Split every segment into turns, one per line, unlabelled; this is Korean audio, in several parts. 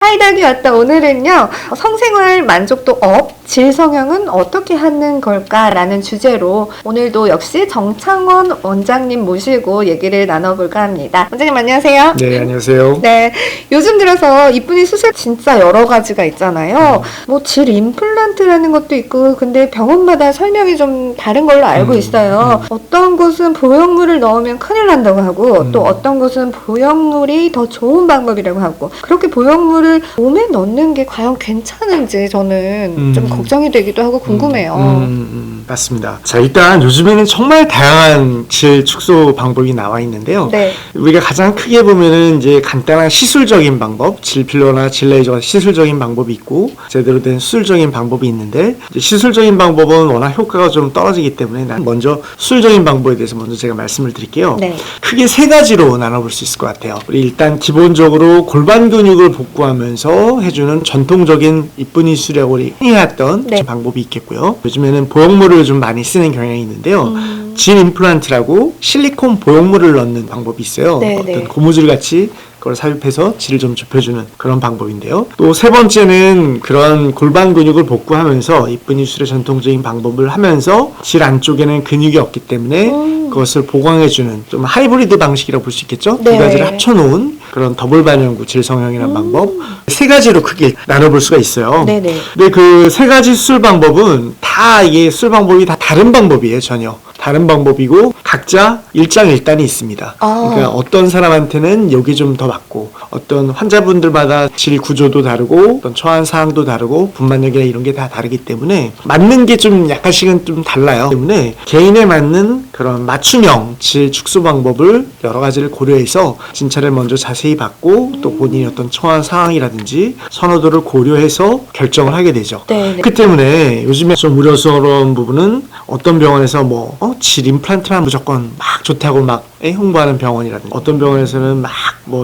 하이닥이 왔다. 오늘은요, 성생활 만족도 업, 질 성형은 어떻게 하는 걸까라는 주제로 오늘도 역시 정창원 원장님 모시고 얘기를 나눠볼까 합니다. 원장님 안녕하세요.
네, 안녕하세요.
네, 요즘 들어서 이쁜이 수술 진짜 여러 가지가 있잖아요. 뭐 질 임플란트라는 것도 있고, 근데 병원마다 설명이 좀 다른 걸로 알고 있어요. 어떤 곳은 보형물을 넣으면 큰일 난다고 하고, 또 어떤 곳은 보형물이 더 좋은 방법이라고 하고, 그렇게 보형물을 몸에 넣는 게 과연 괜찮은지 저는 좀 걱정이 되기도 하고 궁금해요.
맞습니다. 자, 일단 요즘에는 정말 다양한 질 축소 방법이 나와 있는데요.
네.
우리가 가장 크게 보면은 이제 간단한 시술적인 방법, 질 필러나 질 레이저 시술적인 방법이 있고, 제대로 된 수술적인 방법이 있는데, 이제 시술적인 방법은 워낙 효과가 좀 떨어지기 때문에 난 먼저 수술적인 방법에 대해서 먼저 제가 말씀을 드릴게요.
네.
크게 세 가지로 나눠볼 수 있을 것 같아요. 우리 일단 기본적으로 골반 근육을 복구하면서 해주는 전통적인 이쁜이 수술이라고 우리 흔히 했던
네.
방법이 있겠고요. 요즘에는 보형물을 좀 많이 쓰는 경향이 있는데요. 질 임플란트라고 실리콘 보형물을 넣는 방법이 있어요.
네,
어떤
네.
고무줄 같이 그걸 삽입해서 질을 좀 좁혀주는 그런 방법인데요. 또 세 번째는 그런 골반 근육을 복구하면서 이쁜이 수술의 전통적인 방법을 하면서 질 안쪽에는 근육이 없기 때문에 그것을 보강해주는 좀 하이브리드 방식이라고 볼 수 있겠죠.
네.
두 가지를 합쳐놓은 그런 더블 반영구 질 성형이라는 방법, 세 가지로 크게 나눠볼 수가 있어요.
네네.
근데 그 세 가지 수술 방법은 다 이게 수술 방법이 다 다른 방법이에요. 전혀 다른 방법이고 각자 일장일단이 있습니다. 그러니까 어떤 사람한테는 여기 좀 더 맞고, 어떤 환자분들마다 질 구조도 다르고, 어떤 처한 사항도 다르고, 분만력이나 이런 게 다 다르기 때문에 맞는 게 좀 약간씩은 좀 달라요. 때문에 개인에 맞는 그런 맞춤형 질 축소 방법을 여러 가지를 고려해서 진찰을 먼저 자세히 받고, 또 본인의 어떤 처한 상황이라든지 선호도를 고려해서 결정을 하게 되죠.
네.
그 때문에 요즘에 좀 우려스러운 부분은 어떤 병원에서 질 임플란트만 무조건 막 좋다고 막 홍보하는 병원이라든지, 어떤 병원에서는 막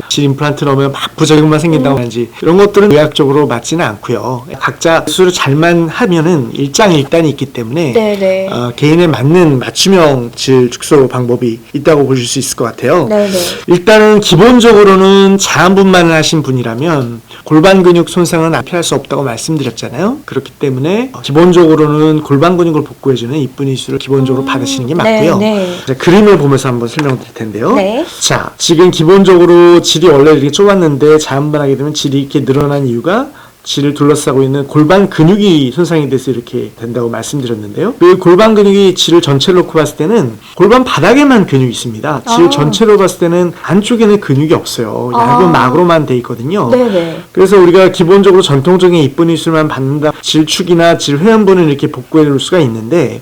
질 임플란트 넣으면 막 부작용만 생긴다고 하는지, 이런 것들은 의학적으로 맞지는 않고요. 각자 수술을 잘만 하면은 일장일단이 있기 때문에
네네.
개인에 맞는 맞춤형 질 축소 방법이 있다고 보실 수 있을 것 같아요.
네네.
일단은 기본적으로는 자안분만을 하신 분이라면 골반 근육 손상은 피할 수 없다고 말씀드렸잖아요. 그렇기 때문에 기본적으로는 골반 근육을 복구해주는 이쁜이 수술을 기본적으로 받으시는 게 맞고요.
네.
자, 그림을 보면서 한번 설명드릴 텐데요.
네.
자, 지금 기본적으로 질이 원래 이렇게 좁았는데 자안분하게 되면 질이 이렇게 늘어난 이유가 질을 둘러싸고 있는 골반 근육이 손상이 돼서 이렇게 된다고 말씀드렸는데요. 그 골반 근육이 질을 전체로 놓고 봤을 때는 골반 바닥에만 근육이 있습니다. 질 전체로 봤을 때는 안쪽에는 근육이 없어요. 얇은 막으로만 돼 있거든요.
네네.
그래서 우리가 기본적으로 전통적인 이쁜이 수술만 받는다, 질축이나 질 회원부는 이렇게 복구해 놓을 수가 있는데,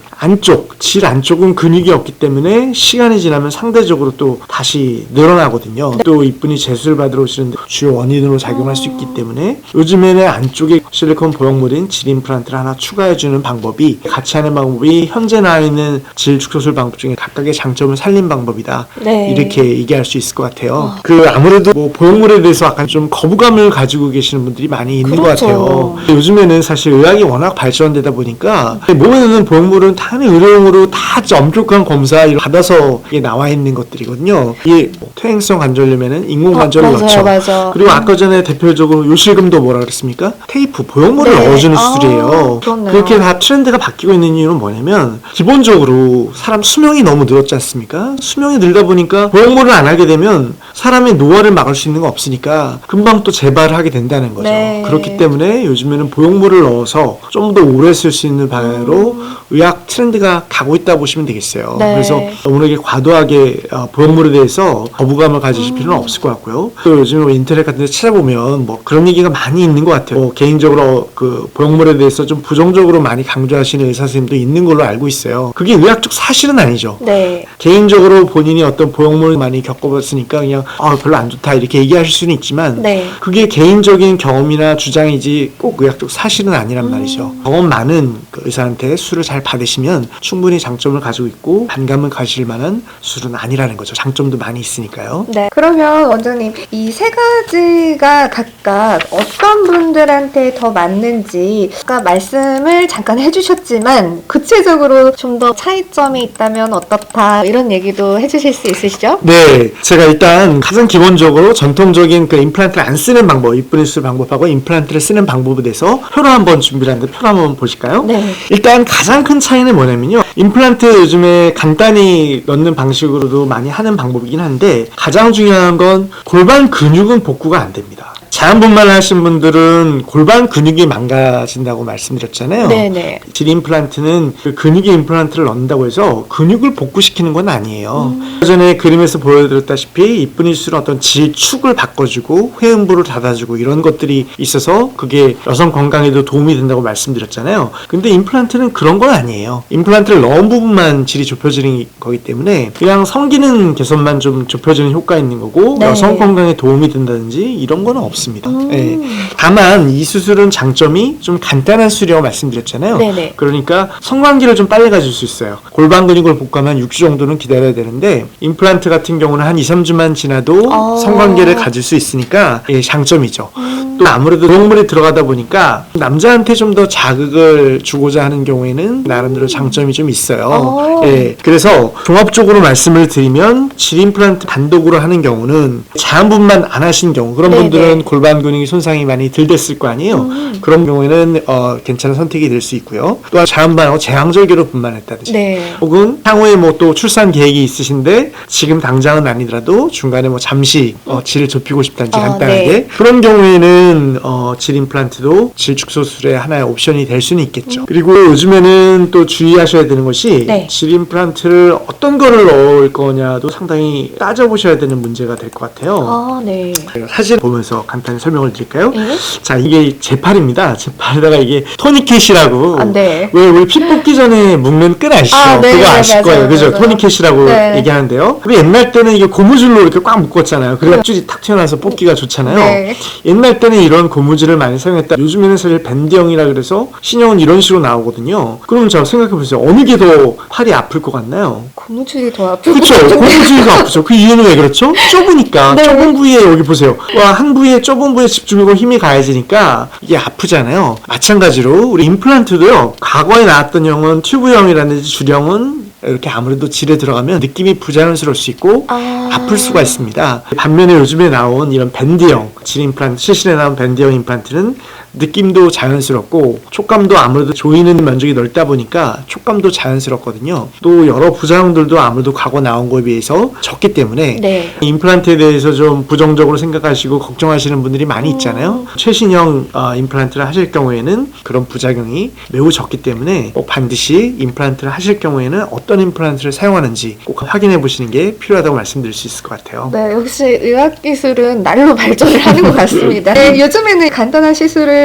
질 안쪽은 근육이 없기 때문에 시간이 지나면 상대적으로 또 다시 늘어나거든요. 또 이쁜이 재수를 받으러 오시는데 주요 원인으로 작용할 수 있기 때문에 요즘에는 안쪽에 실리콘 보형물인 질 임플란트를 하나 추가해주는 방법이, 같이 하는 방법이 현재 나와 있는 질 축소술 방법 중에 각각의 장점을 살린 방법이다.
네.
이렇게 얘기할 수 있을 것 같아요. 아무래도 보형물에 대해서 약간 좀 거부감을 가지고 계시는 분들이 많이 있는 것 같아요. 요즘에는 사실 의학이 워낙 발전되다 보니까 몸에 넣는 보형물은 당연히 의료용으로 다 엄격한 검사를 받아서 이게 나와 있는 것들이거든요. 이게 퇴행성 관절염에는 인공관절을 넣죠.
맞아.
그리고 아까 전에 대표적으로 요실금도 뭐라 그랬습니까? 테이프, 보형물을 넣어주는 수술이에요.
그렇네요.
그렇게 다 트렌드가 바뀌고 있는 이유는 뭐냐면, 기본적으로 사람 수명이 너무 늘었지 않습니까? 수명이 늘다 보니까 보형물을 안 하게 되면 사람의 노화를 막을 수 있는 거 없으니까 금방 또 재발을 하게 된다는 거죠.
네.
그렇기 때문에 요즘에는 보형물을 넣어서 좀 더 오래 쓸 수 있는 방향으로 의학 트렌드가 가고 있다고 보시면 되겠어요.
네.
그래서 너무나게 과도하게 보형물에 대해서 거부감을 가지실 필요는 없을 것 같고요. 또 요즘에 인터넷 같은 데 찾아보면 그런 얘기가 많이 있는 것 같아요. 개인적으로 그 보형물에 대해서 좀 부정적으로 많이 강조하시는 의사 선생님도 있는 걸로 알고 있어요. 그게 의학적 사실은 아니죠.
네.
개인적으로 본인이 어떤 보형물을 많이 겪어봤으니까 그냥 별로 안 좋다 이렇게 얘기하실 수는 있지만,
네.
그게 개인적인 경험이나 주장이지 꼭 의학적 사실은 아니란 말이죠. 경험 많은 그 의사한테 수술을 잘 받으시면 충분히 장점을 가지고 있고 반감을 가실 만한 수술은 아니라는 거죠. 장점도 많이 있으니까요.
네. 그러면 원장님, 이 세 가지가 각각 어떤 분들 분들한테 더 맞는지 아까 말씀을 잠깐 해주셨지만 구체적으로 좀 더 차이점이 있다면 어떻다 이런 얘기도 해주실 수 있으시죠?
네, 제가 일단 가장 기본적으로 전통적인 그 임플란트를 안 쓰는 방법, 이쁜이 수술 방법하고 임플란트를 쓰는 방법에 대해서 표로 한번 준비를 하는데 표로 한번 보실까요?
네.
일단 가장 큰 차이는 뭐냐면요. 임플란트 요즘에 간단히 넣는 방식으로도 많이 하는 방법이긴 한데 가장 중요한 건 골반 근육은 복구가 안 됩니다. 자연분만을 하신 분들은 골반 근육이 망가진다고 말씀드렸잖아요.
네네.
질 임플란트는 그 근육의 임플란트를 넣는다고 해서 근육을 복구시키는 건 아니에요. 전에 그림에서 보여드렸다시피 이쁜이 수술은 어떤 질축을 바꿔주고 회음부를 닫아주고 이런 것들이 있어서 그게 여성 건강에도 도움이 된다고 말씀드렸잖아요. 근데 임플란트는 그런 건 아니에요. 임플란트를 넣은 부분만 질이 좁혀지는 거기 때문에 그냥 성기능 개선만 좀 좁혀지는 효과 있는 거고
네.
여성 건강에 도움이 된다든지 이런 거는 없습니다. 예. 다만 이 수술은 장점이 좀 간단한 수술이라고 말씀드렸잖아요.
네네.
그러니까 성관계를 좀 빨리 가질 수 있어요. 골반 근육을 복구하면 6주 정도는 기다려야 되는데 임플란트 같은 경우는 한 2, 3주만 지나도 성관계를 가질 수 있으니까 예, 장점이죠. 또 아무래도 동물이 들어가다 보니까 남자한테 좀 더 자극을 주고자 하는 경우에는 나름대로 장점이 좀 있어요. 예, 그래서 종합적으로 말씀을 드리면 질 임플란트 단독으로 하는 경우는 자연분만 안 하신 경우 그런
네네.
분들은 골반 근육이 손상이 많이 덜 됐을 거 아니에요. 그런 경우에는 괜찮은 선택이 될 수 있고요. 또한 자연분만하고 제왕절개로 분만했다든지
네.
혹은 향후에 뭐 또 출산 계획이 있으신데 지금 당장은 아니더라도 중간에 뭐 잠시 질을 좁히고 싶다든지 간단하게
네.
그런 경우에는 질 임플란트도 질 축소 수술의 하나의 옵션이 될 수는 있겠죠. 그리고 요즘에는 또 주의하셔야 되는 것이
네.
질 임플란트를 어떤 거를 넣을 거냐도 상당히 따져보셔야 되는 문제가 될 것 같아요.
네.
사진 보면서 간단히 설명을 드릴까요?
네.
자, 이게 제팔입니다. 제팔에다가 이게 토니캣이라고
네.
왜 우리 피 뽑기 전에 묶는 끈 아시죠?
네,
그거 아실
맞아요,
거예요. 그죠?
맞아요.
토니캣이라고
네.
얘기하는데요. 근데 옛날 때는 이게 고무줄로 이렇게 꽉 묶었잖아요. 그래야 줄이 탁 튀어나와서 뽑기가 좋잖아요.
네.
옛날 때는 이런 고무줄을 많이 사용했다. 요즘에는 사실 밴드형이라 그래서 신형은 이런 식으로 나오거든요. 그럼 자 생각해 보세요. 어느 게 더 팔이 아플 것 같나요?
고무줄이 더 아프고.
그렇죠. 고무줄이 더 아프죠. 그 이유는 왜 그렇죠? 좁으니까.
네.
좁은 부위에 여기 보세요. 한 부위에 좁은 부위에 집중하고 힘이 가해지니까 이게 아프잖아요. 마찬가지로 우리 임플란트도요. 과거에 나왔던 형은 튜브형이라든지 줄형은 이렇게 아무래도 질에 들어가면 느낌이 부자연스러울 수 있고 아플 수가 있습니다. 반면에 요즘에 나온 이런 밴드형 질 임플란트, 실신에 나온 밴드형 임플란트는 느낌도 자연스럽고 촉감도 아무래도 조이는 면적이 넓다 보니까 촉감도 자연스럽거든요. 또 여러 부작용들도 아무래도 과거 나온 거에 비해서 적기 때문에
네.
임플란트에 대해서 좀 부정적으로 생각하시고 걱정하시는 분들이 많이 있잖아요. 최신형 임플란트를 하실 경우에는 그런 부작용이 매우 적기 때문에 꼭 반드시 임플란트를 하실 경우에는 어떤 임플란트를 사용하는지 꼭 확인해 보시는 게 필요하다고 말씀드릴 수 있을 것 같아요.
네, 역시 의학기술은 날로 발전을 하는 것 같습니다. 네, 요즘에는 간단한 시술을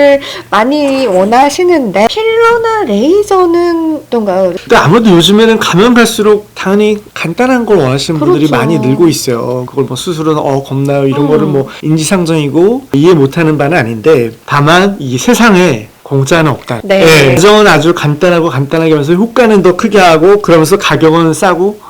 많이 원하시는데 필러나 레이저는 어떤가요?
근데 아무래도 요즘에는 가면 갈수록 당연히 간단한 걸 원하시는 분들이
그렇죠.
많이 늘고 있어요. 그걸 뭐 수술은 겁나요 이런 거를 뭐 인지상정이고 이해 못하는 바는 아닌데 다만 이 세상에 공짜는 없다.
네.
과정은 아주 간단하고 간단하게 하면서 효과는 더 크게 하고 그러면서 가격은 싸고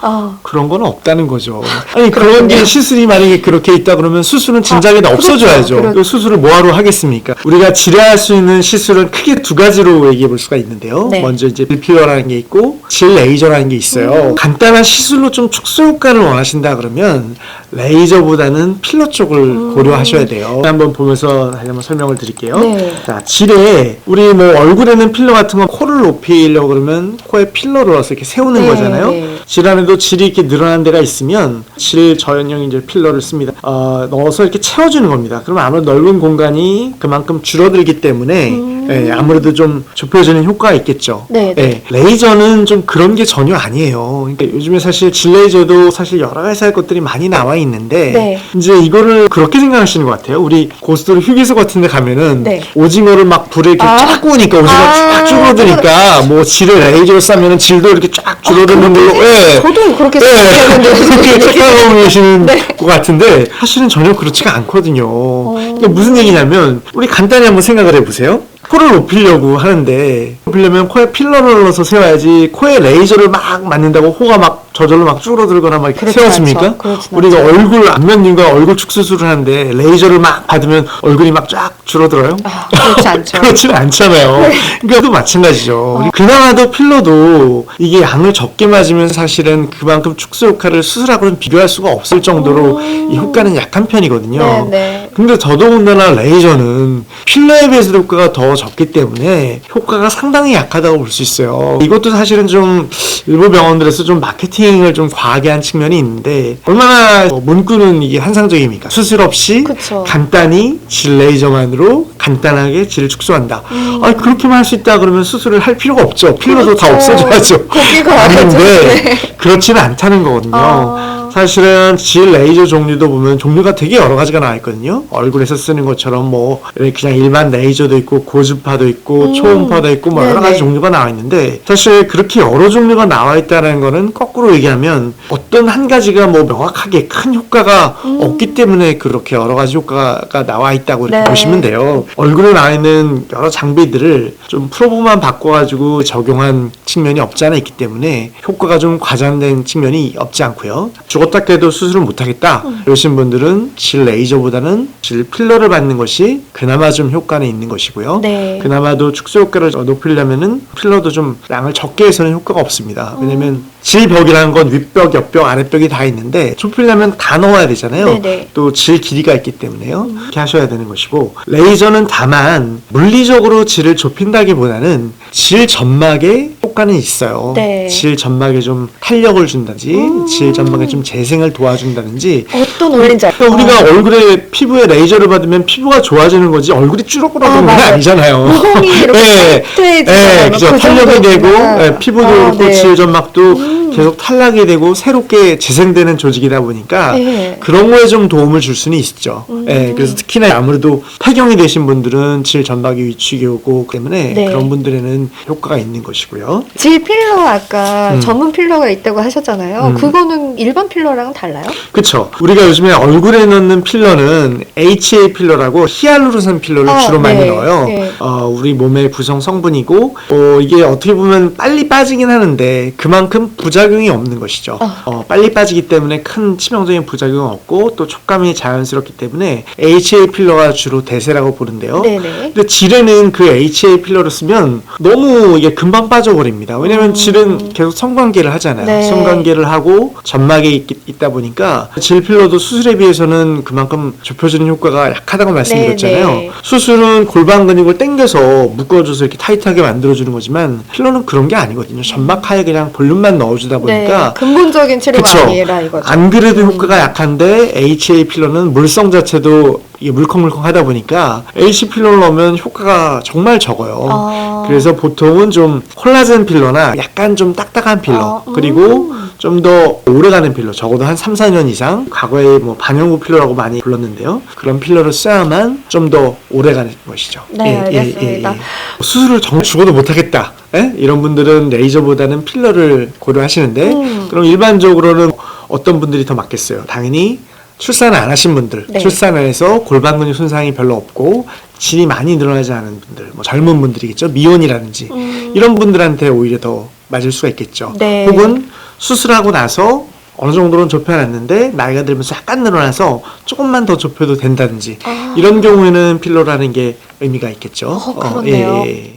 그런 건 없다는 거죠. 아니 그런 게 시술이 만약에 그렇게 있다 그러면 수술은 진작에 없어져야죠.
그렇죠.
그 수술을 뭐하러 하겠습니까? 우리가 치료할 수 있는 시술은 크게 두 가지로 얘기해 볼 수가 있는데요.
네.
먼저 이제 필러라는 게 있고 질 레이저라는 게 있어요. 간단한 시술로 좀 축소 효과를 원하신다 그러면 레이저보다는 필러 쪽을 고려하셔야 돼요. 한번 보면서 다시 한번 설명을 드릴게요.
네.
자, 질에 우리 뭐 얼굴에는 필러 같은 건 코를 높이려고 그러면 코에 필러를 넣어서 이렇게 세우는
네,
거잖아요.
네.
질 안에도 질이 이렇게 늘어난 데가 있으면 질 저연형 이제 필러를 씁니다. 넣어서 이렇게 채워주는 겁니다. 그럼 아무래도 넓은 공간이 그만큼 줄어들기 때문에 예, 아무래도 좀 좁혀지는 효과가 있겠죠.
네, 네.
예, 레이저는 좀 그런 게 전혀 아니에요. 그러니까 요즘에 사실 질 레이저도 사실 여러 가지 할 것들이 많이 나와 있는데
네.
이제 이거를 그렇게 생각하시는 것 같아요. 우리 고속도로 휴게소 같은 데 가면은
네.
오징어를 막 불에 이렇게 쫙 구우니까 오징어가 쫙 줄어드니까 뭐 질을 레이저로 싸면은 질도 이렇게 쫙 줄어드는 걸로 예.
저도 그렇게
예,
생각하는데
그렇게 착각하고 계시는
네.
것 같은데 사실은 전혀 그렇지가 않거든요. 그러니까 무슨 얘기냐면 우리 간단히 한번 생각을 해보세요. 코를 높이려고 하는데 높이려면 코에 필러를 넣어서 세워야지 코에 레이저를 막 맞는다고 코가 막 저절로 막 줄어들거나 막
그렇진
세워집니까?
않죠. 그렇진
우리가
않죠.
얼굴 안면윤과 얼굴 축 수술을 하는데 레이저를 막 받으면 얼굴이 막 쫙 줄어들어요?
그렇지 않죠.
그렇지는 않잖아요. 그러니까 또 마찬가지죠. 그나마도 필러도 이게 양을 적게 맞으면 사실은 그만큼 축소 효과를 수술하고는 비교할 수가 없을 정도로 이 효과는 약한 편이거든요.
네.
근데 더더군다나 레이저는 필러에 비해서도 효과가 더 적기 때문에 효과가 상당히 약하다고 볼 수 있어요. 이것도 사실은 좀 일부 병원들에서 좀 마케팅을 좀 과하게 한 측면이 있는데 얼마나 문구는 이게 환상적입니까? 수술 없이
그쵸.
간단히 질 레이저만으로 간단하게 질을 축소한다. 아, 그렇게만 할 수 있다 그러면 수술을 할 필요가 없죠. 필러도 다
그렇죠.
없애줘야죠.
거기가 맞죠.
아닌데
네.
그렇지는 않다는 거거든요. 사실은 질 레이저 종류도 보면 종류가 되게 여러 가지가 나와 있거든요. 얼굴에서 쓰는 것처럼 뭐 그냥 일반 레이저도 있고 고주파도 있고 초음파도 있고 뭐 여러 가지
네네.
종류가 나와 있는데 사실 그렇게 여러 종류가 나와 있다는 거는 거꾸로 얘기하면 어떤 한 가지가 뭐 명확하게 큰 효과가 없기 때문에 그렇게 여러 가지 효과가 나와 있다고 이렇게
네.
보시면 돼요. 얼굴에 나와 있는 여러 장비들을 좀 프로브만 바꿔가지고 적용한 측면이 없지 않아 있기 때문에 효과가 좀 과장된 측면이 없지 않고요. 죽었다 깨도 수술을 못하겠다 이러신 분들은 질 레이저보다는 질 필러를 받는 것이 그나마 좀 효과는 있는 것이고요.
네.
그나마도 축소 효과를 높이려면은 필러도 좀 양을 적게 해서는 효과가 없습니다. 왜냐면 질벽이라는 건 윗벽, 옆벽, 아랫벽이 다 있는데 좁히려면 다 넣어야 되잖아요.
네네.
또 질 길이가 있기 때문에요. 이렇게 하셔야 되는 것이고 레이저는 다만 물리적으로 질을 좁힌다기보다는 질 점막에 효과는 있어요.
네.
질 점막에 좀 탄력을 준다든지 질 점막에 좀 재생을 도와준다든지
어떤 원리인지 알죠?
그러니까 우리가 얼굴에 피부에 레이저를 받으면 피부가 좋아지는 거지 얼굴이 쭈룩쭈룩하는 건
맞아요.
아니잖아요.
모공이 이렇게 타이트해지잖아요.
그죠.
그
탄력이 되고
정도구나.
피부도
아,
그렇고
네.
질 점막도 계속 탈락이 되고 새롭게 재생되는 조직이다 보니까
네.
그런 거에 좀 도움을 줄 수는 있죠. 그래서 특히나 아무래도 폐경이 되신 분들은 질 점막이 위축이 오고 때문에
네.
그런 분들에는 효과가 있는 것이고요.
질 필러 아까 전문 필러가 있다고 하셨잖아요. 그거는 일반 필러랑은 달라요?
그쵸. 우리가 요즘에 얼굴에 넣는 필러는 HA 필러라고 히알루론산 필러를
아,
주로 많이
네.
넣어요.
네.
우리 몸의 구성 성분이고 이게 어떻게 보면 빨리 빠지긴 하는데 그만큼 부작용이 없는 것이죠. 빨리 빠지기 때문에 큰 치명적인 부작용은 없고 또 촉감이 자연스럽기 때문에 HA 필러가 주로 대세라고 보는데요.
네네.
근데 질에는 그 HA 필러를 쓰면 너무 이게 금방 빠져버립니다. 왜냐면 질은 계속 성관계를 하잖아요.
네.
성관계를 하고 점막에 있다 보니까 질 필러도 수술에 비해서는 그만큼 좁혀주는 효과가 약하다고 말씀드렸잖아요.
네.
수술은 골반 근육을 당겨서 묶어줘서 이렇게 타이트하게 만들어주는 거지만 필러는 그런 게 아니거든요. 점막 하에 그냥 볼륨만 넣어주다 보니까
네. 근본적인 치료가
그쵸.
아니라 이거죠.
안 그래도 효과가 약한데 HA 필러는 물성 자체도 이게 물컹물컹 하다 보니까 HA 필러를 넣으면 효과가 정말 적어요. 그래서 보통은 좀 콜라겐 필러나 약간 좀 딱딱한 필러 그리고 좀 더 오래가는 필러 적어도 한 3, 4년 이상 과거에 뭐 반영구 필러라고 많이 불렀는데요. 그런 필러를 써야만 좀 더 오래가는 것이죠.
네, 알겠습니다.
수술을 정말 죽어도 못하겠다. 이런 분들은 레이저보다는 필러를 고려하시는데 그럼 일반적으로는 어떤 분들이 더 맞겠어요? 당연히 출산을 안 하신 분들,
네.
출산을 해서 골반 근육 손상이 별로 없고 질이 많이 늘어나지 않은 분들, 뭐 젊은 분들이겠죠. 미혼이라든지 이런 분들한테 오히려 더 맞을 수가 있겠죠.
네.
혹은 수술하고 나서 어느 정도는 좁혀놨는데 나이가 들면서 약간 늘어나서 조금만 더 좁혀도 된다든지 이런 경우에는 필러라는 게 의미가 있겠죠.
그렇네요.
예.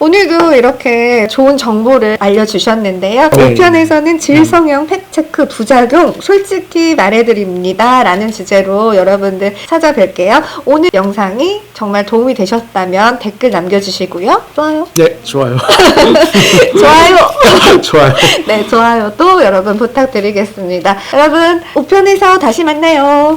오늘도 이렇게 좋은 정보를 알려주셨는데요.
네.
5편에서는 질성형 팩체크 부작용 솔직히 말해드립니다 라는 주제로 여러분들 찾아뵐게요. 오늘 영상이 정말 도움이 되셨다면 댓글 남겨주시고요. 좋아요.
네, 좋아요.
좋아요.
좋아요.
네, 좋아요도 여러분 부탁드리겠습니다. 여러분 5편에서 다시 만나요.